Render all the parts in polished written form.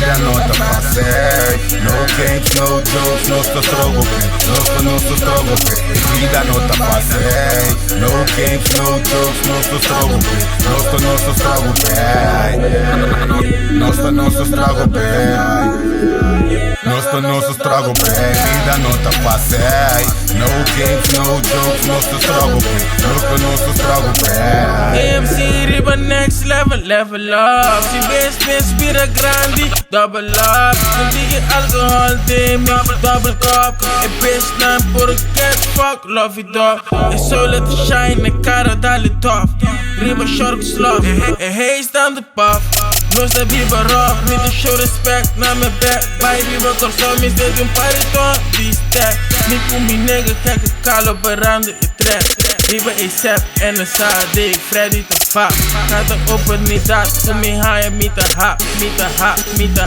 vida não tá fácil. No games, no jokes, nosso struggle, nosso struggle. Vida não tá fácil. No games, no jokes, nosso struggle, nosso struggle. Nosso struggle, nosso struggle, vida não tá fácil. No games, no jokes, nosso struggle, nosso struggle. AMC riba next level, level up. Si best bira grandi, double up. Contigo alcohol, team, double cup. E bitch naam por get fuck, love it up. E zo let it shine, e cara dali top. Riba short slop, e hey stand the puff. Nossa biba rock, need to show respect na mijn back. Bij riba consum is dit een pariton, die stack. Niet voor mijn nigga, kijk ik kalo beranden, je trek. Riba ASAP en een sade, Freddy te vaak. Gaat er open niet dat, voor mij haaien met de hap, met de hap, met de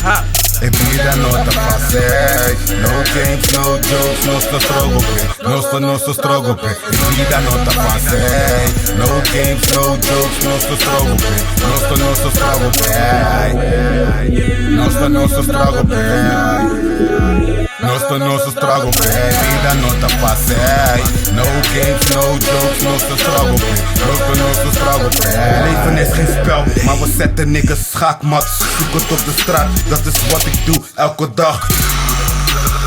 hap. E vida não tá fácil. No games, no jokes, nosso struggle, nosso struggle. E vida não tá fácil. No games, no jokes, nosso struggle, nosso struggle. Nosso struggle, nosso struggle. Vida não tá fácil. No games, no jokes, nosso struggle, nosso struggle. Leven is geen spel, maar we zetten niggas schaakmat. Zoek het op de straat, dat is wat ik doe elke dag.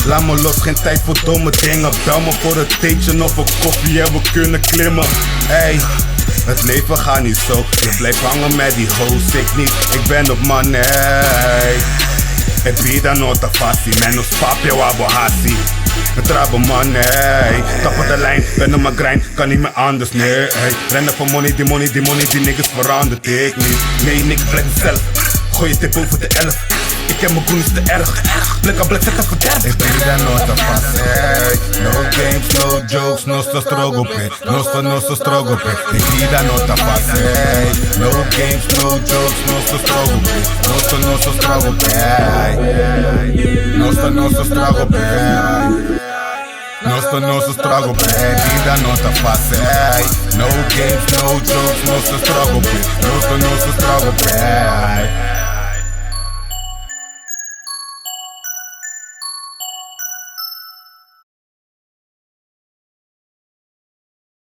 Laat me los, geen tijd voor domme dingen. Bel me voor een theetje of een koffie en we kunnen klimmen. Ey, het leven gaat niet zo. Je blijft hangen met die hoes, ik niet, ik ben op money. E vida não tá fácil, menos papel a borraci. We trappen money, top of de lijn, ben op mijn grind, kan niet meer anders, nee. Rennen voor money, die niggas verandert ik niet. Nee, niks blijf mezelf, gooi je tip over de 11. Ik heb mijn groenies te erg, blik aan blik zetten voor 30. E vida não tá fácil. No games, no jokes, nosso struggle, nosso struggle. E vida não tá fácil. No games, no jokes, nosso struggle, nosso struggle. Nosso struggle, nosso struggle. Vida não tá fácil. No games, no jokes, nosso struggle, nosso struggle.